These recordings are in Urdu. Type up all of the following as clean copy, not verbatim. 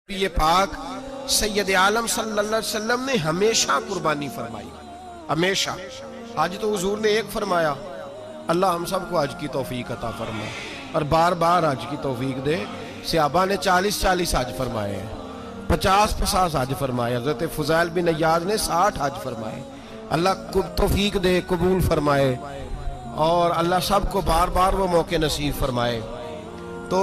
یہ پاک سید عالم صلی اللہ علیہ وسلم نے ہمیشہ قربانی فرمائی، ہمیشہ۔ آج تو حضور نے ایک فرمایا، اللہ ہم سب کو حج کی توفیق عطا فرمائے اور بار بار حج کی توفیق دے۔ صحابہ نے 40 حج فرمائے ہیں، 50 حج فرمائے، حضرت فضیل بن عیاض نے 60 حج فرمائے۔ اللہ توفیق دے، قبول فرمائے اور اللہ سب کو بار بار وہ موقع نصیب فرمائے۔ تو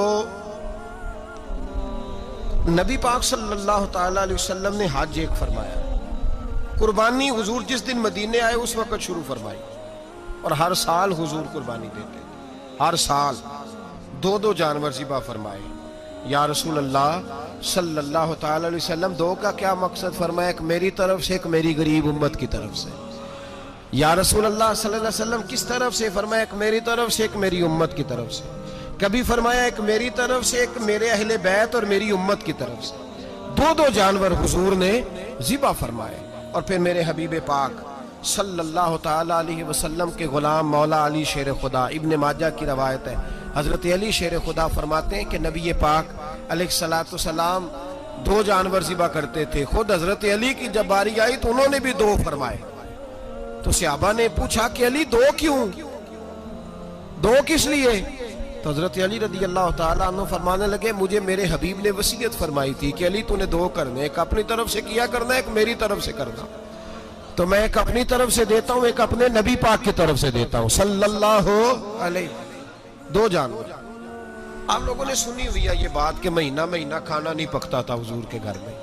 نبی پاک صلی اللہ تعالیٰ علیہ وسلم نے حج ایک فرمایا، قربانی حضور جس دن مدینے آئے اس وقت شروع فرمائی، اور ہر سال حضور قربانی دیتے تھے، ہر سال 2 جانور ذبح فرمائے۔ یا رسول اللہ صلی اللہ تعالیٰ علیہ وسلم، 2 کا کیا مقصد فرمایا؟ ایک میری طرف سے، ایک میری غریب امت کی طرف سے۔ یا رسول اللہ صلی اللہ علیہ وسلم کس طرف سے فرمایا؟ ایک میری طرف سے، ایک میری امت کی طرف سے۔ کبھی فرمایا ایک میری طرف سے، ایک میرے اہل بیت اور میری امت کی طرف سے۔ 2 جانور حضور نے ذبح فرمائے، اور پھر میرے حبیب پاک صلی اللہ تعالیٰ علیہ وسلم کے غلام مولا علی شیر خدا، ابن ماجہ کی روایت ہے، حضرت علی شیر خدا فرماتے ہیں کہ نبی پاک علیہ السلام 2 جانور ذبح کرتے تھے۔ خود حضرت علی کی جب باری آئی تو انہوں نے بھی 2 فرمائے۔ تو صحابہ نے پوچھا کہ علی 2 کیوں؟ 2 کس لیے؟ تو حضرت علی رضی اللہ تعالیٰ عنہ فرمانے لگے، مجھے میرے حبیب نے وصیت فرمائی تھی کہ علی تو نے 2 کرنے، ایک اپنی طرف سے کیا کرنا، ایک میری طرف سے کرنا۔ تو میں ایک اپنی طرف سے دیتا ہوں، ایک اپنے نبی پاک کی طرف سے دیتا ہوں صلی اللہ علیہ۔ 2 جانور۔ آپ لوگوں نے سنی ہوئی ہے یہ بات کہ مہینہ کھانا نہیں پکتا تھا حضور کے گھر میں۔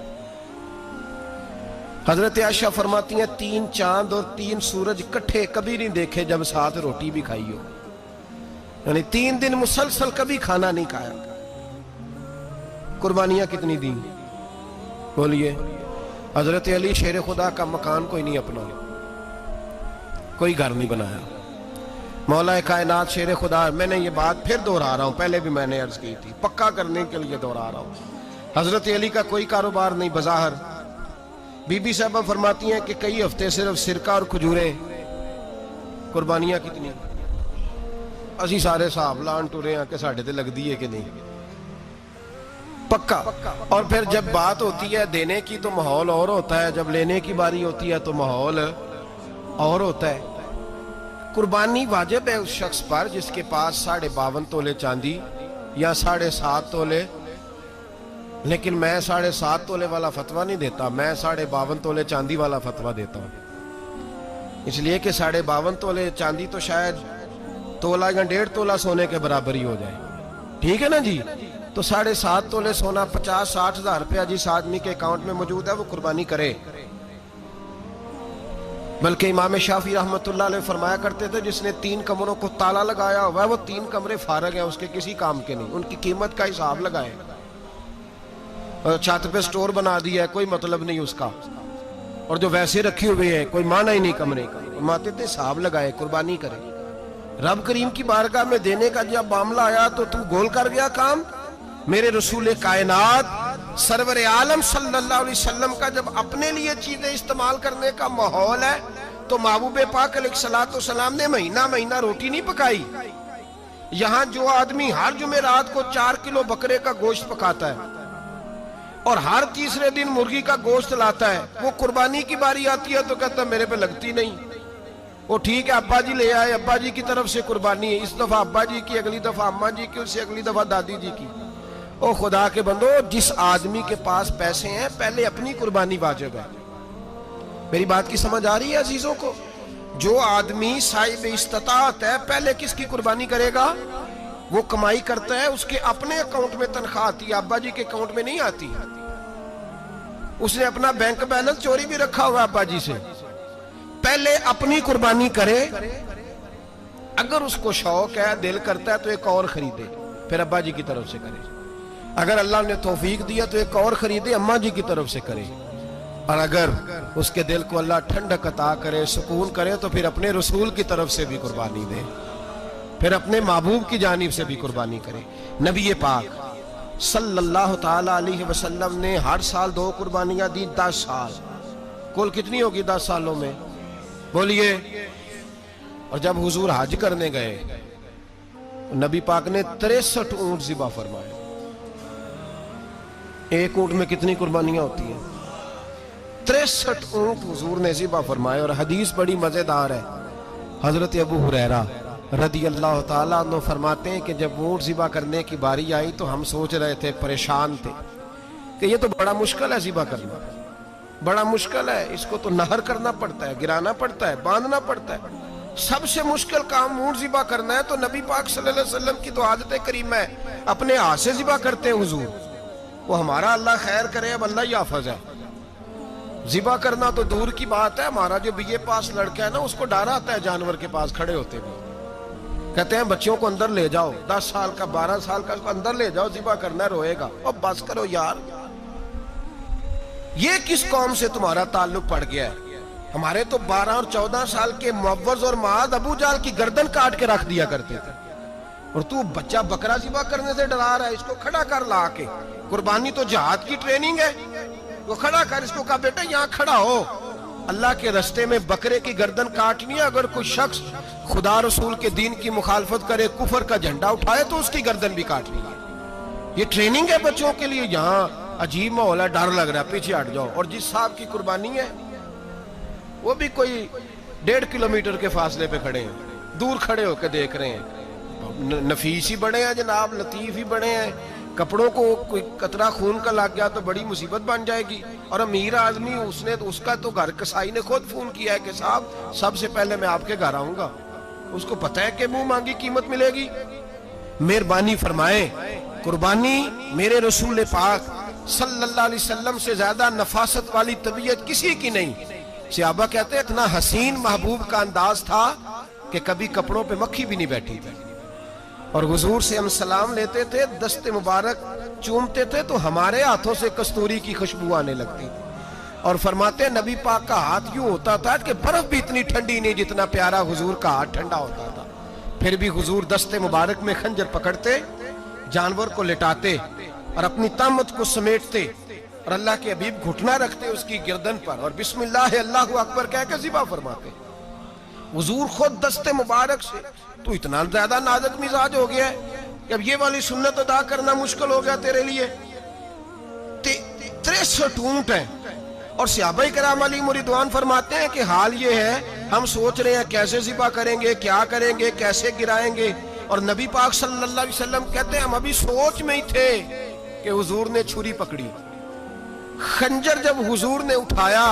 حضرت عائشہ فرماتی ہیں 3 چاند اور 3 سورج کٹھے کبھی نہیں دیکھے جب ساتھ روٹی بھی کھائی ہو، یعنی 3 دن مسلسل کبھی کھانا نہیں کھایا۔ قربانیاں کتنی دیں؟ بولیے۔ حضرت علی شیر خدا کا مکان کوئی نہیں اپنا، کوئی گھر نہیں بنایا۔ مولا کائنات شیر خدا، میں نے یہ بات پھر دہرا رہا ہوں، پہلے بھی میں نے عرض کی تھی، پکا کرنے کے لیے دہرا رہا ہوں۔ حضرت علی کا کوئی کاروبار نہیں بظاہر۔ بی بی صاحبہ فرماتی ہیں کہ کئی ہفتے صرف سرکہ اور کھجورے۔ قربانیاں کتنی؟ اسی سارے صاحب لان ٹورے ہیں کہ ساڑھے تے لگ دیئے کہ نہیں، پکا۔ اور پھر جب بات ہوتی ہے دینے کی تو ماحول اور ہوتا ہے، جب لینے کی باری ہوتی ہے تو ماحول اور ہوتا ہے۔ قربانی واجب ہے اس شخص پر جس کے پاس 52.5 تولے چاندی یا 7.5 تولے، لیکن میں 7.5 تولے والا فتویٰ نہیں دیتا، میں 52.5 تولے چاندی والا فتویٰ دیتا ہوں۔ اس لیے کہ 52.5 تولے چاندی تو شاید تولہ یا 1.5 تولہ سونے کے برابر ہی ہو جائے، ٹھیک ہے نا جی؟ تو 7.5 تولے سونا 50-60 ہزار روپیہ جس آدمی کے اکاؤنٹ میں موجود ہے وہ قربانی کرے۔ بلکہ امام شافعی رحمۃ اللہ علیہ فرمایا کرتے تھے جس نے 3 کمروں کو تالا لگایا ہوا ہے وہ 3 کمرے فارغ ہیں، اس کے کسی کام کے نہیں، ان کی قیمت کا حساب لگائے، چھت پہ سٹور بنا دیا ہے، کوئی مطلب نہیں اس کا، اور جو ویسے رکھے ہوئے ہیں کوئی معنی ہی نہیں کمرے کا، فرماتے تھے حساب لگائے، قربانی کرے۔ رب کریم کی بارگاہ میں دینے کا جب معاملہ آیا تو تو گول کر گیا کام۔ میرے رسول کائنات سرور عالم صلی اللہ علیہ وسلم کا جب اپنے لیے چیزیں استعمال کرنے کا ماحول ہے تو محبوب پاک علیہ السلام نے مہینہ روٹی نہیں پکائی۔ یہاں جو آدمی ہر جمعرات کو 4 کلو بکرے کا گوشت پکاتا ہے اور ہر تیسرے دن مرغی کا گوشت لاتا ہے، وہ قربانی کی باری آتی ہے تو کہتا ہے میرے پہ لگتی نہیں۔ وہ ٹھیک ہے ابا جی لے آئے، ابا جی کی طرف سے قربانی ہے، اس دفعہ ابا جی کی، اگلی دفعہ اماں جی کی، اس سے اگلی دفعہ دادی جی کی۔ او خدا کے بندو، جس آدمی کے پاس پیسے ہیں پہلے اپنی قربانی واجب ہے۔ میری بات کی سمجھ آ رہی ہے عزیزوں کو؟ جو آدمی صاحب استطاعت ہے پہلے کس کی قربانی کرے گا؟ وہ کمائی کرتا ہے، اس کے اپنے اکاؤنٹ میں تنخواہ آتی ہے، ابا جی کے اکاؤنٹ میں نہیں آتی۔ اس نے اپنا بینک بیلنس چوری بھی رکھا ہوگا ابا جی سے۔ پہلے اپنی قربانی کرے، اگر اس کو شوق ہے، دل کرتا ہے تو ایک اور خریدے، پھر ابا جی کی طرف سے کرے۔ اگر اللہ نے توفیق دیا تو ایک اور خریدے، اماں جی کی طرف سے کرے، اور اگر اس کے دل کو اللہ ٹھنڈک عطا کرے، سکون کرے تو پھر اپنے رسول کی طرف سے بھی قربانی دے، پھر اپنے محبوب کی جانب سے بھی قربانی کرے۔ نبی پاک صلی اللہ تعالیٰ علیہ وسلم نے ہر سال 2 قربانیاں دی، 10 سال، کل کتنی ہوگی 10 سالوں میں؟ بولیے۔ اور جب حضور حج کرنے گئے نبی پاک نے 63 اونٹ ذبح فرمائے، ایک اونٹ میں کتنی قربانیاں ہوتی ہیں؟ 63 اونٹ حضور نے ذبح فرمائے. اور حدیث بڑی مزیدار ہے. حضرت ابو ہریرہ رضی اللہ تعالیٰ عنہ فرماتے ہیں کہ جب اونٹ ذبح کرنے کی باری آئی تو ہم سوچ رہے تھے، پریشان تھے کہ یہ تو بڑا مشکل ہے ذبح کرنا، بڑا مشکل ہے، اس کو تو نہر کرنا پڑتا ہے، گرانا پڑتا ہے، باندھنا پڑتا ہے. سب سے مشکل کام اونٹ ذبح کرنا ہے. تو نبی پاک صلی اللہ علیہ وسلم کی تو عادت کریمہ ہے، اپنے ہاتھ سے ذبح کرتے ہیں حضور. وہ ہمارا اللہ خیر کرے، اب اللہ ہی حافظ ہے. ذبح کرنا تو دور کی بات ہے. ہمارا جو بی اے پاس لڑکا ہے نا، اس کو ڈر آتا ہے جانور کے پاس کھڑے ہوتے ہوئے. کہتے ہیں بچوں کو اندر لے جاؤ، 10 سال کا 12 سال کا، اس کو اندر لے جاؤ، ذبح کرنا ہے، روئے گا. اور بس کرو یار، یہ کس قوم سے تمہارا تعلق پڑ گیا ہے؟ ہمارے تو 12 اور 14 سال کے معوذ اور معاذ ابو جہل کی گردن کاٹ کے رکھ دیا کرتے تھے. اور تو بچہ بکرا ذبح کرنے سے ڈرا رہا ہے. اس کو کھڑا کر لا کے. قربانی تو جہاد کی ٹریننگ ہے. وہ کھڑا کر، اس کو کہا بیٹا یہاں کھڑا ہو، اللہ کے رستے میں بکرے کی گردن کاٹنی ہے. اگر کوئی شخص خدا رسول کے دین کی مخالفت کرے، کفر کا جھنڈا اٹھائے، تو اس کی گردن بھی کاٹنی ہے. یہ ٹریننگ ہے بچوں کے لیے. یہاں عجیب ماحول ہے، ڈر لگ رہا ہے، پیچھے ہٹ جاؤ. اور جس صاحب کی قربانی ہے وہ بھی کوئی 1.5 کلومیٹر کے فاصلے پہ کھڑے ہیں، دور کھڑے ہو کے دیکھ رہے ہیں. نفیس ہی بڑے ہیں جناب، لطیف ہی بڑے ہیں. کپڑوں کو کوئی قطرہ خون کا لگ گیا تو بڑی مصیبت بن جائے گی. اور امیر آدمی، اس کا تو گھر کسائی نے خود فون کیا ہے کہ صاحب سب سے پہلے میں آپ کے گھر آؤں گا. اس کو پتہ ہے کہ منہ مانگی قیمت ملے گی. مہربانی فرمائیں، قربانی میرے رسول پاک صلی اللہ علیہ وسلم سے زیادہ نفاست والی طبیعت کسی کی نہیں. صحابہ کہتے ہیں اتنا حسین محبوب کا انداز تھا کہ کبھی کپڑوں پہ مکھی بھی نہیں بیٹھی تھی. اور حضور سے ہم سلام لیتے تھے، دست مبارک چومتے تھے تو ہمارے ہاتھوں سے کستوری کی خوشبو آنے لگتی تھی. اور فرماتے ہیں نبی پاک کا ہاتھ یوں ہوتا تھا کہ برف بھی اتنی ٹھنڈی نہیں جتنا پیارا حضور کا ہاتھ ٹھنڈا ہوتا تھا. پھر بھی حضور دست مبارک میں خنجر پکڑتے، جانور کو لٹاتے اور اپنی طامت کو سمیٹتے، اور اللہ کے حبیب گھٹنا رکھتے اس کی گردن پر، اور بسم اللہ اللہ اکبر کہہ کے ذبح فرماتے. حضور خود دست مبارک سے. تو اتنا زیادہ نازک مزاج ہو گیا ہے کہ اب یہ والی سنت ادا کرنا مشکل ہو گیا تیرے لیے. 63 اونٹ ہیں. اور صحابہ کرام علیہم رضوان فرماتے ہیں کہ حال یہ ہے، ہم سوچ رہے ہیں کیسے ذبح کریں گے، کیا کریں گے، کیسے گرائیں گے. اور نبی پاک صلی اللہ علیہ وسلم کہتے ہیں ہم ابھی سوچ میں ہی تھے کہ حضور نے چھری پکڑی. خنجر جب حضور نے اٹھایا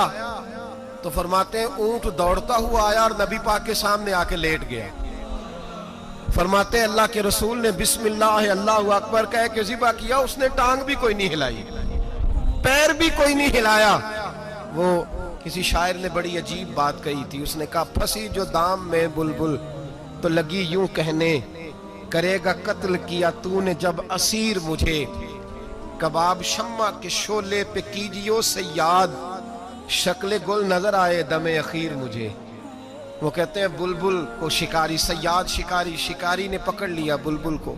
تو فرماتے ہیں اونٹ دوڑتا ہوا آیا اور نبی پاک کے سامنے آ کے لیٹ گیا. فرماتے ہیں اللہ کے رسول نے بسم اللہ اللہ اکبر کہہ کے ذبح کیا. اس نے ٹانگ بھی کوئی نہیں ہلائی، پیر بھی کوئی نہیں ہلایا. وہ کسی شاعر نے بڑی عجیب بات کہی تھی. اس نے کہا پھنسی جو دام میں بلبل تو لگی یوں کہنے، کرے گا قتل کیا تو نے جب اسیر مجھے، کباب شمع کے شعلے پہ کیجیو سیاد، شکل گل نظر آئے دم اخیر مجھے. وہ کہتے ہیں بلبل کو شکاری، سیاد شکاری نے پکڑ لیا بلبل کو.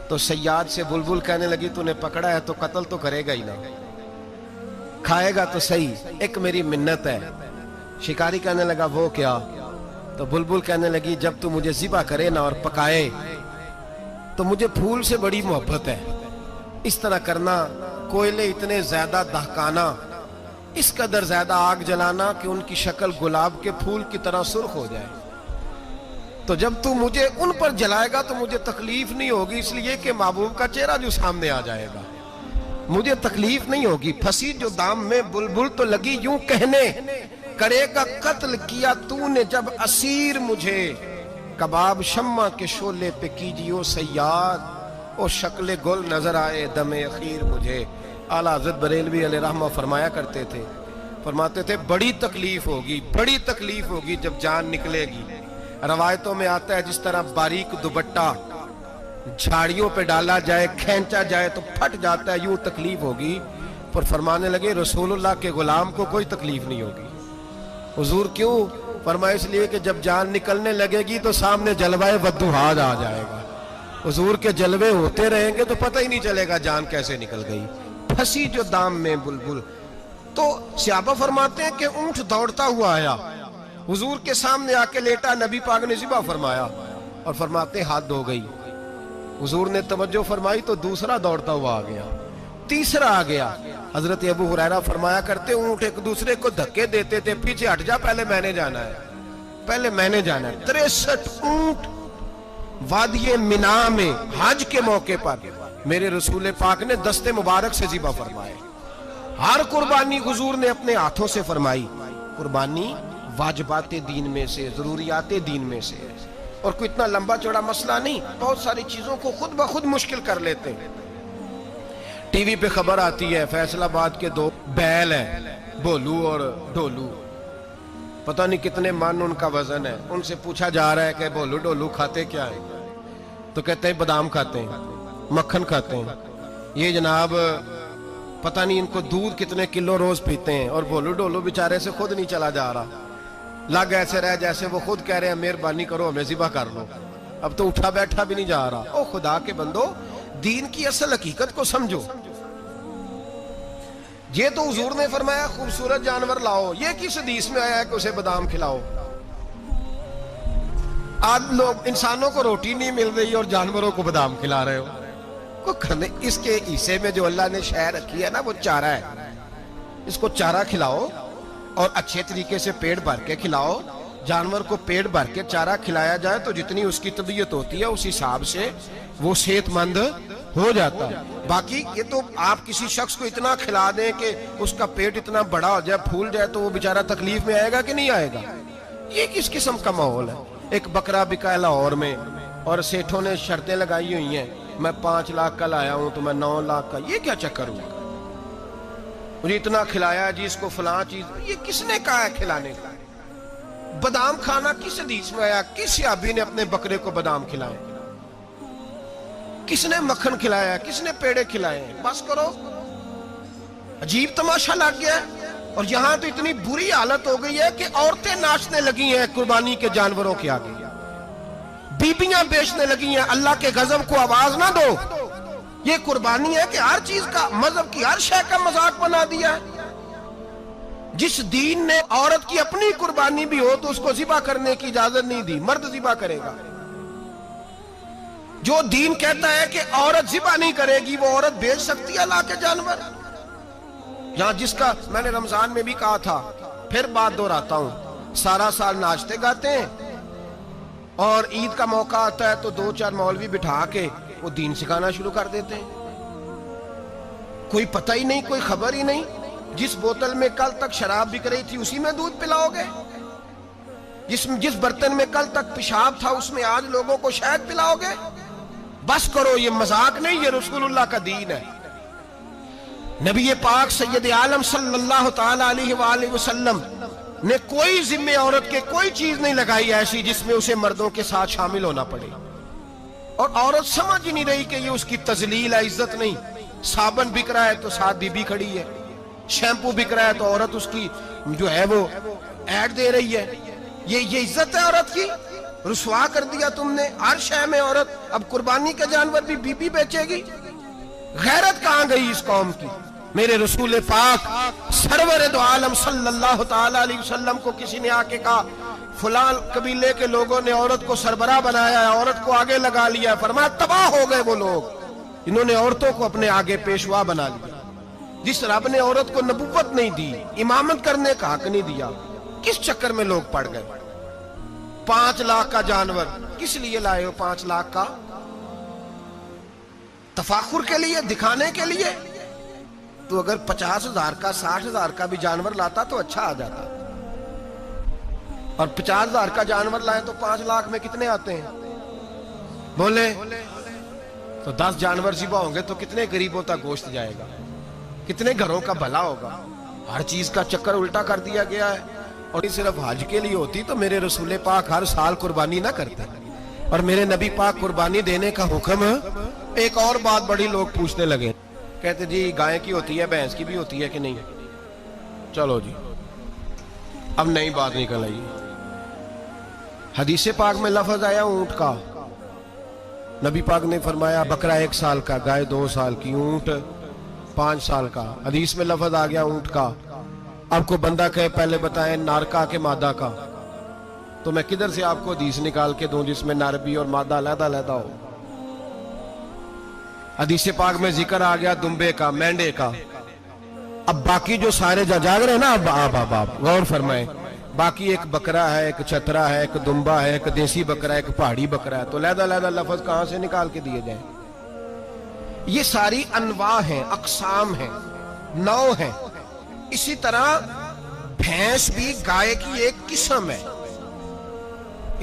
تو سیاد سے بلبل کہنے لگی تو نے پکڑا ہے تو قتل تو کرے گا ہی نا، کھائے گا تو صحیح، ایک میری منت ہے. شکاری کہنے لگا وہ کیا؟ تو بلبل کہنے لگی جب تو مجھے ذبح کرے نا اور پکائے تو مجھے پھول سے بڑی محبت ہے. اس طرح کرنا، کوئلے اتنے زیادہ دہکانا، اس قدر زیادہ آگ جلانا کہ ان کی شکل گلاب کے پھول کی طرح سرخ ہو جائے. تو جب تو مجھے ان پر جلائے گا تو مجھے تکلیف نہیں ہوگی، اس لیے کہ محبوب کا چہرہ جو سامنے آ جائے گا مجھے تکلیف نہیں ہوگی. پھنسی جو دام میں بلبل تو لگی یوں کہنے، کرے گا قتل کیا تو نے جب اسیر مجھے، کباب شمع کے شعلے پہ کیجیو سیاد، او شکل گل نظر آئے دم اخیر مجھے. اعلیٰ حضرت بریلوی علیہ رحمہ فرمایا کرتے تھے، فرماتے تھے بڑی تکلیف ہوگی جب جان نکلے گی. روایتوں میں آتا ہے جس طرح باریک دوپٹہ جھاڑیوں پہ ڈالا جائے، کھینچا جائے تو پھٹ جاتا ہے، یوں تکلیف ہوگی. پر فرمانے لگے رسول اللہ کے غلام کو کوئی تکلیف نہیں ہوگی. حضور کیوں؟ فرمایا اس لیے کہ جب جان نکلنے لگے گی تو سامنے جلوہ ودہاد آ جائے گا. حضور کے جلوے ہوتے رہیں گے تو پتہ ہی نہیں چلے گا جان کیسے نکل گئی. پھنسی جو دام میں بلبل. تو صحابہ فرماتے ہیں کہ اونٹ دوڑتا ہوا آیا، حضور کے سامنے آ کے لیٹا، نبی پاک نے ذبح فرمایا اور فرماتے ہاتھ دھو گئی. حضور نے توجہ فرمائی تو دوسرا دوڑتا ہوا آ گیا. تیسرا آ گیا. حضرت ابو ہریرہ فرمایا کرتے اونٹ ایک دوسرے کو دھکے دیتے تھے, پیچھے ہٹ جا, پہلے میں نے جانا ہے, پہلے میں نے جانا ہے. 63 اونٹ وادی منا میں حج کے موقع پر میرے رسول پاک نے دست مبارک سے ذبح فرمائے. ہر قربانی حضور نے اپنے ہاتھوں سے فرمائی. قربانی واجبات دین میں سے, ضروریات دین میں سے, اور کوئی اتنا لمبا چوڑا مسئلہ نہیں. بہت ساری چیزوں کو خود بخود مشکل کر لیتے ہیں. ٹی وی پہ خبر آتی ہے فیصل آباد کے 2 بیل ہیں, بھولو اور ڈولو, پتہ نہیں کتنے من ان کا وزن ہے. ان سے پوچھا جا رہا ہے کہ بھولو ڈولو کھاتے کیا ہیں؟ تو کہتے ہیں بادام کھاتے ہیں, مکھن کھاتے ہیں. یہ جناب پتہ نہیں ان کو دودھ کتنے کلو روز پیتے ہیں, اور بھولو ڈولو بیچارے سے خود نہیں چلا جا رہا. لگ ایسے رہ جیسے وہ خود کہہ رہے ہیں مہربانی کرو ہمیں ذبح کر لو, اب تو اٹھا بیٹھا بھی نہیں جا رہا. او خدا کے بندو, دین کی اصل حقیقت کو سمجھو. یہ تو حضور نے فرمایا خوبصورت جانور لاؤ, یہ کس حدیث میں آیا ہے کہ اسے بادام کھلاؤ؟ آج لوگ انسانوں کو روٹی نہیں مل رہی اور جانوروں کو بادام کھلا رہے ہو. اس کے حصے میں جو اللہ نے شے رکھی ہے نا وہ چارہ ہے. اس کو چارہ کھلاؤ اور اچھے طریقے سے پیٹ بھر کے کھلاؤ. جانور کو پیٹ بھر کے چارہ کھلایا جائے تو جتنی اس کی طبیعت ہوتی ہے اس حساب سے وہ صحت مند ہو جاتا ہے. باقی یہ تو آپ کسی شخص کو اتنا کھلا دیں کہ اس کا پیٹ اتنا بڑا ہو جائے, پھول جائے, تو وہ بیچارہ تکلیف میں آئے گا کہ نہیں آئے گا؟ یہ کس قسم کا ماحول ہے؟ ایک بکرا بکا ہے لاہور میں, اور سیٹھوں نے شرطیں لگائی ہوئی ہیں, میں 5 لاکھ کا لایا ہوں تو میں 9 لاکھ کا. یہ کیا چکر ہوا؟ مجھے اتنا کھلایا جی, اس کو فلاں چیز. یہ کس نے کہا ہے کھلانے کا؟ بادام کھانا کس حدیث میں آیا؟ کس صحابی نے اپنے بکرے کو بادام کھلائے؟ کس نے مکھن کھلایا؟ کس نے پیڑے کھلائے؟ بس کرو, عجیب تماشا لگ گیا ہے. اور یہاں تو اتنی بری حالت ہو گئی ہے کہ عورتیں ناچنے لگی ہیں قربانی کے جانوروں کے آگے, بیبیاں بیچنے لگی ہیں. اللہ کے غضب کو آواز نہ دو. یہ قربانی ہے کہ ہر چیز کا, مذہب کی ہر شے کا مذاق بنا دیا ہے. جس دین نے عورت کی اپنی قربانی بھی ہو تو اس کو ذبح کرنے کی اجازت نہیں دی, مرد ذبح کرے گا. جو دین کہتا ہے کہ عورت ذبح نہیں کرے گی, وہ عورت بیچ سکتی ہے اللہ کے جانور؟ یہاں جس کا میں نے رمضان میں بھی کہا تھا, پھر بات دہراتا ہوں, سارا سال ناچتے گاتے ہیں, اور عید کا موقع آتا ہے تو 2-4 مولوی بٹھا کے وہ دین سکھانا شروع کر دیتے ہیں. کوئی پتہ ہی نہیں, کوئی خبر ہی نہیں. جس بوتل میں کل تک شراب بک رہی تھی اسی میں دودھ پلاؤ گے؟ جس برتن میں کل تک پیشاب تھا اس میں آج لوگوں کو شہد پلاؤ گے؟ بس کرو, یہ مذاق نہیں, یہ رسول اللہ کا دین ہے. نبی پاک سید عالم صلی اللہ تعالی علیہ وآلہ وسلم نے کوئی ذمہ عورت کے کوئی چیز نہیں لگائی ایسی جس میں اسے مردوں کے ساتھ شامل ہونا پڑے. اور عورت سمجھ ہی نہیں رہی کہ یہ اس کی تذلیل ہے, عزت نہیں. صابن بک رہا ہے تو ساتھ بی بی کھڑی ہے, شیمپو بک رہا ہے تو عورت اس کی جو ہے وہ ایڈ دے رہی ہے. یہ عزت ہے عورت کی؟ رسوا کر دیا تم نے ہر شے میں عورت. اب قربانی کا جانور بھی بی بی بیچے گی؟ غیرت کہاں گئی اس قوم کی؟ میرے رسول پاک سرور دو عالم صلی اللہ تعالی علیہ وسلم کو کسی نے آ کے کہا فلاں قبیلے کے لوگوں نے عورت کو سربراہ بنایا ہے, عورت کو آگے لگا لیا ہے. فرمایا تباہ ہو گئے وہ لوگ, انہوں نے عورتوں کو اپنے آگے پیشوا بنا لیا. جس رب نے عورت کو نبوت نہیں دی, امامت کرنے کا حق نہیں دیا, کس چکر میں لوگ پڑ گئے؟ 5 لاکھ کا جانور کس لیے لائے ہو؟ 5 لاکھ کا تفاخر کے لیے, دکھانے کے لیے؟ تو اگر 50,000 کا 60,000 کا بھی جانور لاتا تو اچھا آ جاتا. اور 50,000 کا جانور لائے تو 5 لاکھ میں کتنے آتے ہیں بولے؟ تو 10 جانور ذبح ہوں گے تو کتنے غریبوں تک گوشت جائے گا, کتنے گھروں کا بھلا ہوگا. ہر چیز کا چکر الٹا کر دیا گیا ہے. اور صرف حج کے لیے ہوتی تو میرے رسول پاک ہر سال قربانی نہ کرتے, اور میرے نبی پاک قربانی دینے کا حکم. ایک اور بات بڑی لوگ پوچھنے لگے, کہتے جی گائے کی ہوتی ہے, بھینس کی بھی ہوتی ہے کہ نہیں؟ چلو جی اب نئی بات نکل آئی. حدیث پاک میں لفظ آیا اونٹ کا, نبی پاک نے فرمایا بکرا 1 سال کا, گائے 2 سال کی, اونٹ 5 سال کا. حدیث میں لفظ آ گیا اونٹ کا. آپ کو بندہ کہے پہلے بتائیں نر کا کہ مادہ کا, تو میں کدھر سے آپ کو حدیث نکال کے دوں جس میں نر بھی اور مادہ علیحدہ علیحدہ ہو؟ حدیث پاک میں ذکر آ گیا دمبے کا، مینڈے کا. اب باقی جو سارے جاگ رہے ہیں نا، اب غور فرمائیں، باقی ایک بکرا ہے، ایک چترا ہے، ایک دمبا ہے، ایک دیسی بکرا ہے، ایک پہاڑی بکرا ہے، تو علیحدہ لفظ کہاں سے نکال کے دیے جائیں؟ یہ ساری انواع ہیں، اقسام ہیں، نوع ہیں. اسی طرح بھینس بھی گائے کی ایک قسم ہے.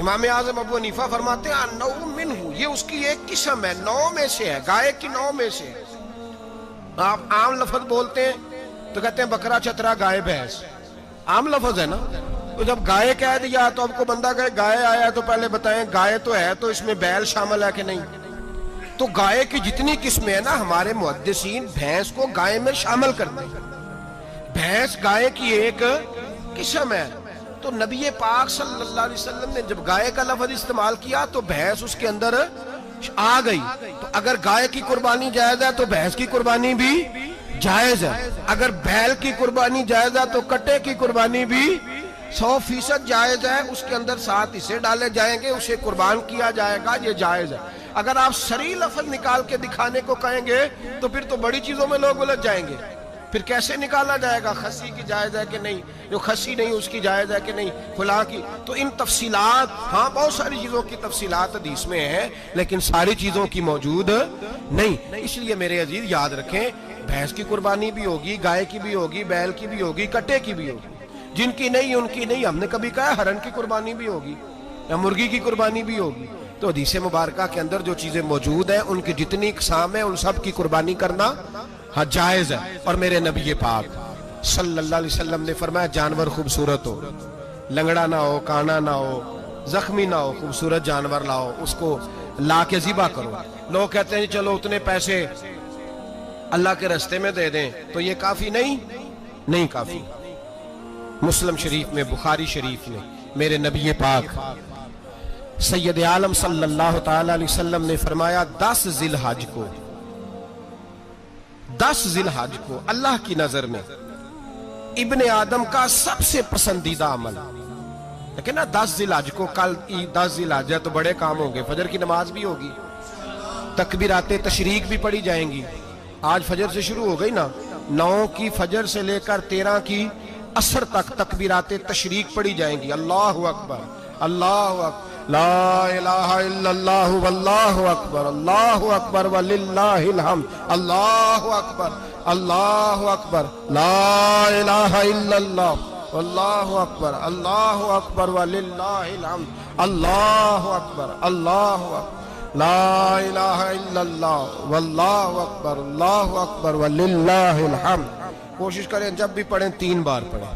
امام اعظم ابو حنیفہ فرماتے ہیں النوع منہ، یہ اس کی ایک قسم ہے، نوع میں سے ہے، گائے کی نوع میں سے ہے. آپ عام لفظ بولتے ہیں تو کہتے ہیں بکرا چترا گائے بھینس، عام لفظ ہے نا. تو جب گائے کہہ دیا تو اب کو بندہ کہے گائے آیا تو پہلے بتائیں گائے تو ہے تو اس میں بیل شامل ہے کہ نہیں؟ تو گائے کی جتنی قسمیں ہیں نا، ہمارے محدثین بھینس کو گائے میں شامل کرتے ہیں. بھینس گائے کی ایک قسم ہے. تو نبی پاک صلی اللہ علیہ وسلم نے جب گائے کا لفظ استعمال کیا تو بھینس اس کے اندر آ گئی. تو اگر گائے کی قربانی جائز ہے تو بھینس کی قربانی بھی جائز ہے. اگر بیل کی قربانی جائز ہے تو کٹے کی قربانی بھی 100% جائز ہے. اس کے اندر 7 حصے ڈالے جائیں گے، اسے قربان کیا جائے گا، یہ جائز ہے. اگر آپ صریح لفظ نکال کے دکھانے کو کہیں گے تو پھر تو بڑی چیزوں میں لوگ الجھ جائیں گے. پھر کیسے نکالا جائے گا خسی کی جائز ہے کہ نہیں، جو خسی نہیں اس کی جائز ہے کہ نہیں، فلاں کی. تو ان تفصیلات، ہاں بہت ساری چیزوں کی تفصیلات حدیث میں ہیں لیکن ساری چیزوں کی موجود نہیں. اس لیے میرے عزیز یاد رکھیں، بھینس کی قربانی بھی ہوگی، گائے کی بھی ہوگی، بیل کی بھی ہوگی، کٹے کی بھی ہوگی. جن کی نہیں ان کی نہیں. ہم نے کبھی کہا ہرن کی قربانی بھی ہوگی یا مرغی کی قربانی بھی ہوگی. تو حدیث مبارکہ کے اندر جو چیزیں موجود ہیں ان کی جتنی اقسام ہیں ان سب کی قربانی کرنا ہاں جائز ہے. اور میرے نبی پاک صلی اللہ علیہ وسلم نے فرمایا جانور خوبصورت ہو، لنگڑا نہ ہو، کانا نہ ہو، زخمی نہ ہو، خوبصورت جانور لاؤ، اس کو لا کے ذبح کرو. لوگ کہتے ہیں چلو اتنے پیسے اللہ کے راستے میں دے دیں تو یہ کافی نہیں کافی. مسلم شریف میں، بخاری شریف میں میرے نبی پاک سید عالم صلی اللہ تعالی علیہ وسلم نے فرمایا 10 ذی الحج کو اللہ کی نظر میں ابن آدم کا سب سے پسندیدہ عمل. لیکن نا 10 ذی الحج کو، کل 10 ذی الحج ہے تو بڑے کام ہوں گے، فجر کی نماز بھی ہوگی، تکبیرات تشریق بھی پڑھی جائیں گی. آج فجر سے شروع ہو گئی نا، 9 کی فجر سے لے کر 13 کی عصر تک تکبیرات تشریق پڑھی جائیں گی. اللہ اکبر، اللہ اکبر، لا الہ الا اللہ واللہ اکبر، اللہ اکبر وللہ الحمد، اللہ اکبر، اللہ اکبر، لا الہ الا اللہ واللہ اکبر، اللہ اکبر وللہ الحمد، اللہ اکبر، اللہ اکبر، لا الہ الا اللہ واللہ اکبر، اللہ اکبر وللہ الحمد. کوشش کریں جب بھی پڑھیں 3 بار پڑھیں.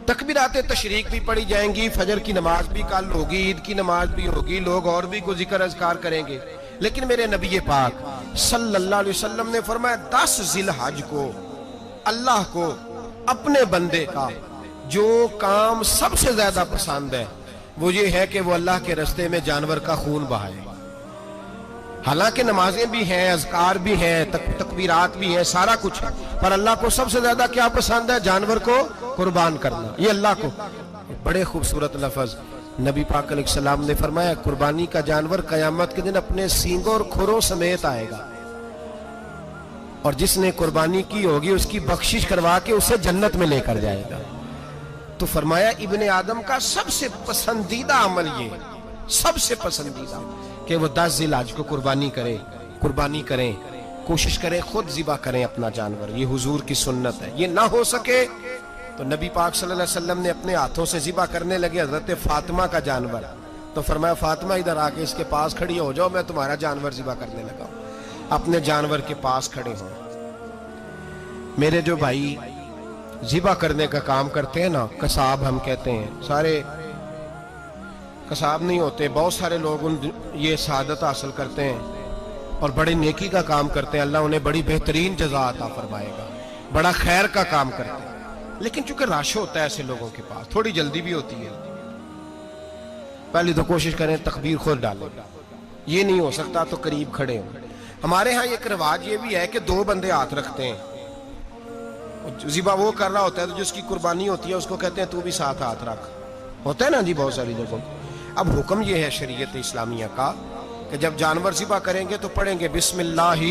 تکبیرات تشریق بھی پڑھی جائیں گی، فجر کی نماز بھی کل ہوگی، عید کی نماز بھی ہوگی، لوگ اور بھی کوئی ذکر اذکار کریں گے. لیکن میرے نبی پاک صلی اللہ علیہ وسلم نے فرمایا 10 ذی الحج کو اللہ کو اپنے بندے کا جو کام سب سے زیادہ پسند ہے وہ یہ ہے کہ وہ اللہ کے راستے میں جانور کا خون بہائے. حالانکہ نمازیں بھی ہیں، اذکار بھی ہیں، تکبیرات بھی ہیں، سارا کچھ ہے، پر اللہ کو سب سے زیادہ کیا پسند ہے؟ جانور کو قربان کرنا. یہ اللہ کو بڑے خوبصورت لفظ نبی پاک علیہ السلام نے فرمایا قربانی کا جانور قیامت کے دن اپنے سینگوں اور کھروں سمیت آئے گا، اور جس نے قربانی کی ہوگی اس کی بخشش کروا کے اسے جنت میں لے کر جائے گا. تو فرمایا ابن آدم کا سب سے پسندیدہ عمل یہ، سب سے پسندیدہ کہ وہ 10 ذی الحج کو قربانی کریں، کوشش کریں خود ذبح کریں اپنا جانور. یہ حضور کی سنت ہے. یہ نہ ہو سکے تو نبی پاک صلی اللہ علیہ وسلم نے اپنے ہاتھوں سے ذبح کرنے لگے حضرت فاطمہ کا جانور. تو فرمایا فاطمہ ادھر آ کے اس کے پاس کھڑی ہو جاؤ، میں تمہارا جانور ذبح کرنے لگا. اپنے جانور کے پاس کھڑے ہوں. میرے جو بھائی ذبح کرنے کا کام کرتے ہیں نا، قصاب ہم کہتے ہیں، سارے قصاب نہیں ہوتے، بہت سارے لوگ یہ سعادت حاصل کرتے ہیں اور بڑی نیکی کا کام کرتے ہیں. اللہ انہیں بڑی بہترین جزا عطا فرمائے گا، بڑا خیر کا کام کرتے ہیں. لیکن چونکہ رش ہوتا ہے ایسے لوگوں کے پاس، تھوڑی جلدی بھی ہوتی ہے. پہلی تو کوشش کریں تکبیر خود ڈالیں، یہ نہیں ہو سکتا تو قریب کھڑے ہوں. ہمارے ہاں ایک رواج یہ بھی ہے کہ 2 بندے ہاتھ رکھتے ہیں. ذبح وہ کر رہا ہوتا ہے تو جس کی قربانی ہوتی ہے اس کو کہتے ہیں تو بھی ساتھ ہاتھ رکھ. ہوتا ہے نا جی بہت ساری جگہوں. اب حکم یہ ہے شریعت اسلامیہ کا کہ جب جانور ذبح کریں گے تو پڑھیں گے بسم اللہ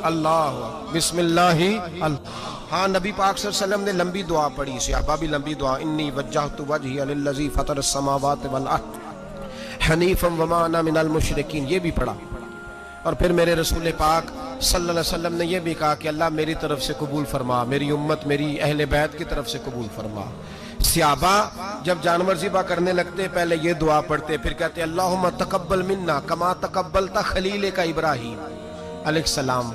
اللہ، بسم اللہ اللہ۔ ہاں نبی پاک صلی اللہ علیہ وسلم نے لمبی دعا پڑھی، صحابہ بھی لمبی دعا، انی وجہت وجہی للذی فطر السماوات والارض حنیفا وما انا من المشرکین، یہ بھی پڑھا۔ اور پھر میرے رسول پاک صلی اللہ علیہ وسلم نے یہ بھی کہا کہ اللہ میری طرف سے قبول فرما، میری امت میری اہل بیت کی طرف سے قبول فرما۔ صحابہ جب جانور ذبح کرنے لگتے پہلے یہ دعا پڑھتے، پھر کہتے اللہم تقبل منا کما تقبلتا خلیل کا ابراہیم علیہ السلام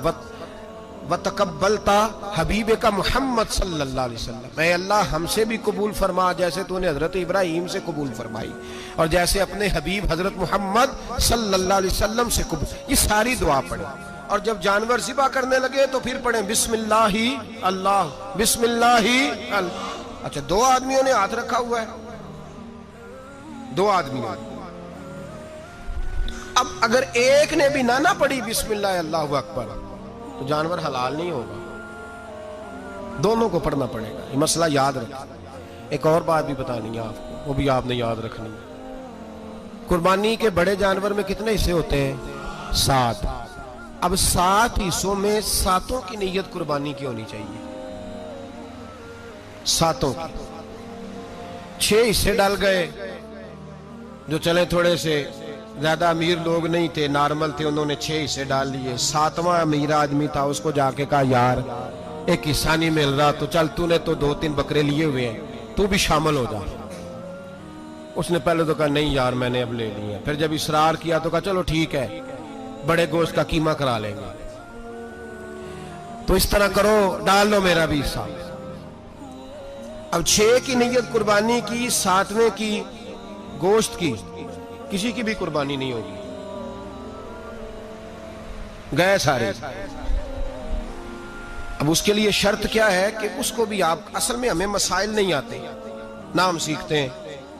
وتقبلتا حبیب کا محمد صلی اللہ علیہ وسلم، اے اللہ ہم سے بھی قبول فرما جیسے تو نے حضرت ابراہیم سے قبول فرمائی اور جیسے اپنے حبیب حضرت محمد صلی اللہ علیہ وسلم سے قبول۔ یہ ساری دعا پڑھیں، اور جب جانور ذبح کرنے لگے تو پھر پڑھیں بسم اللہ اللہ، بسم اللہ اللہ۔ اچھا دو آدمیوں نے ہاتھ رکھا ہوا ہے، دو آدمیوں، اب اگر ایک نے بھی نہ پڑھی بسم اللہ اللہ اکبر تو جانور حلال نہیں ہوگا، دونوں کو پڑھنا پڑے گا۔ یہ مسئلہ یاد رکھیں۔ ایک اور بات بھی بتانی ہے آپ کو، وہ بھی آپ نے یاد رکھنی ہے۔ قربانی کے بڑے جانور میں کتنے حصے ہوتے ہیں؟ 7۔ اب 7 حصوں میں 7 کی نیت قربانی کی ہونی چاہیے، 7 کی۔ 6 حصے ڈال گئے، جو چلے تھوڑے سے زیادہ امیر لوگ نہیں تھے، نارمل تھے، انہوں نے 6 حصے ڈال لیے۔ 7واں امیر آدمی تھا، اس کو جا کے کہا یار ایک حصہ نہیں مل رہا، تو چل تو نے تو 2-3 بکرے لیے ہوئے ہیں، تو بھی شامل ہو جا۔ اس نے پہلے تو کہا نہیں یار میں نے اب لے لی ہے، پھر جب اصرار کیا تو کہا چلو ٹھیک ہے بڑے گوشت کا قیمہ کرا لیں گے۔ تو اس طرح کرو، ڈال لو میرا بھی حصہ۔ اب 6 کی نیت قربانی کی، 7ویں کی گوشت کی، کسی کی بھی قربانی نہیں ہوگی، گئے سارے۔ اب اس کے لیے شرط کیا ہے کہ اس کو بھی آپ، اصل میں ہمیں مسائل نہیں آتے، نہ ہم سیکھتے ہیں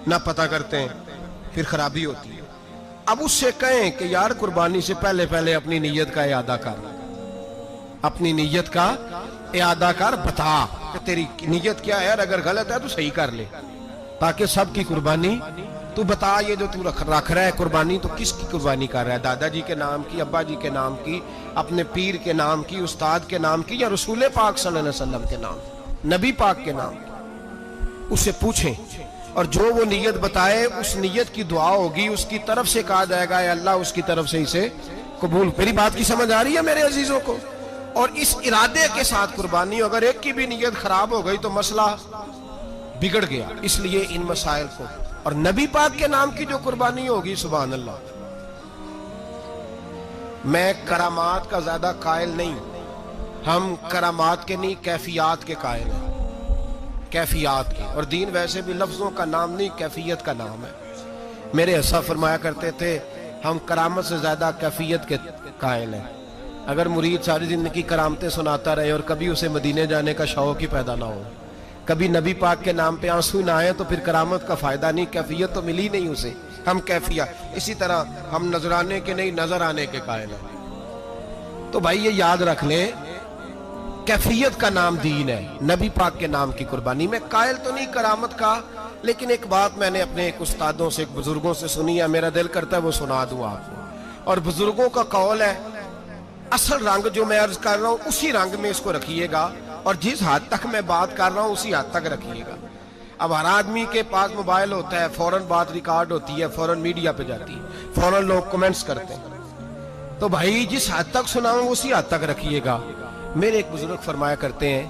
نہ پتہ کرتے ہیں، پھر خرابی ہوتی ہے۔ اب اس سے کہیں کہ یار قربانی سے پہلے اپنی نیت کا اعادہ کر، اپنی نیت کا اعادہ کر، بتا کہ تیری نیت کیا ہے، اور اگر غلط ہے تو صحیح کر لے، تاکہ سب کی قربانی تو بتا۔ یہ جو تو رکھ رہا ہے قربانی، تو کس کی قربانی کر رہا ہے؟ دادا جی کے نام کی، ابا جی کے نام کی، اپنے پیر کے نام کی، استاد کے نام کی، یا رسول پاک صلی اللہ علیہ وسلم کے نام، نبی پاک کے نام کی؟ اس سے پوچھیں، اور جو وہ نیت بتائے اس نیت کی دعا ہوگی، اس کی طرف سے کہا جائے گا اے اللہ اس کی طرف سے اسے قبول۔ میری بات کی سمجھ آ رہی ہے میرے عزیزوں کو؟ اور اس ارادے کے ساتھ قربانی، اگر ایک کی بھی نیت خراب ہو گئی تو مسئلہ بگڑ گیا۔ اس لیے ان مسائل کو، اور نبی پاک کے نام کی جو قربانی ہوگی، سبحان اللہ، میں کرامات کا زیادہ قائل نہیں، ہم کرامات کے نہیں کیفیات کے قائل ہیں، کیفیات کی۔ اور دین ویسے بھی لفظوں کا نام نہیں، کیفیت کا نام ہے۔ میرے حصہ فرمایا کرتے تھے ہم کرامت سے زیادہ کیفیت کے قائل ہیں۔ اگر مرید ساری زندگی کرامتیں سناتا رہے اور کبھی اسے مدینے جانے کا شوق ہی پیدا نہ ہو، کبھی نبی پاک کے نام پہ آنسو نہ آئے، تو پھر کرامت کا فائدہ نہیں، کیفیت تو ملی نہیں اسے، ہم کیفیت۔ اسی طرح ہم نظرانے کے نہیں، نظر آنے کے قائل ہیں۔ تو بھائی یہ یاد رکھ لیں، کیفیت کا نام دین ہے، نبی پاک کے نام کی قربانی۔ میں قائل تو نہیں کرامت کا، لیکن ایک بات میں نے اپنے ایک استادوں سے، ایک بزرگوں سے سنی ہے، میرا دل کرتا ہے وہ سنا دوں آپ کو۔ اور بزرگوں کا قول ہے، اصل رنگ جو میں عرض کر رہا ہوں اسی رنگ میں اس کو رکھیے گا، اور جس حد تک میں بات کر رہا ہوں اسی حد تک رکھیے گا۔ اب ہر آدمی کے پاس موبائل ہوتا ہے، فوراً بات ریکارڈ ہوتی ہے، فوراً میڈیا پہ جاتی ہے، فوراً لوگ کمنٹس کرتے ہیں۔ تو بھائی جس حد تک سناؤں اسی حد تک رکھیے گا۔ میرے ایک بزرگ فرمایا کرتے ہیں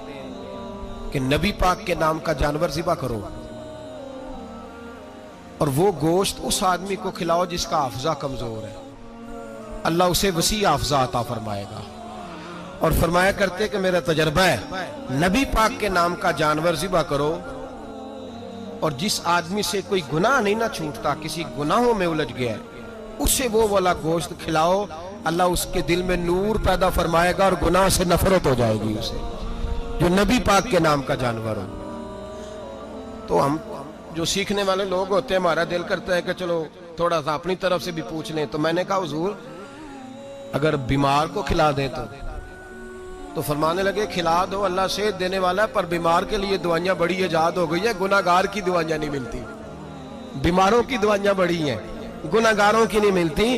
کہ نبی پاک کے نام کا جانور ذبح کرو، اور وہ گوشت اس آدمی کو کھلاؤ جس کا حافظہ کمزور ہے، اللہ اسے وسیع حافظہ عطا فرمائے گا۔ اور فرمایا کرتے کہ میرا تجربہ ہے، نبی پاک کے نام کا جانور ذبح کرو، اور جس آدمی سے کوئی گناہ نہیں نہ چھوٹتا، کسی گناہوں میں الجھ گیا ہے، اسے وہ والا گوشت کھلاؤ، اللہ اس کے دل میں نور پیدا فرمائے گا اور گناہ سے نفرت ہو جائے گی اسے، جو نبی پاک کے نام کا جانور ہو۔ تو ہم جو سیکھنے والے لوگ ہوتے ہیں، ہمارا دل کرتا ہے کہ چلو تھوڑا سا اپنی طرف سے بھی پوچھ لیں۔ تو میں نے کہا حضور اگر بیمار کو کھلا دیں تو فرمانے لگے کھلا دو، اللہ صحت دینے والا ہے، پر بیمار کے لیے دوائیاں بڑی ایجاد ہو گئی ہے، گناہگار کی دوائیاں نہیں ملتی۔ بیماروں کی دوائیاں بڑی ہیں، گناہگاروں کی نہیں ملتی۔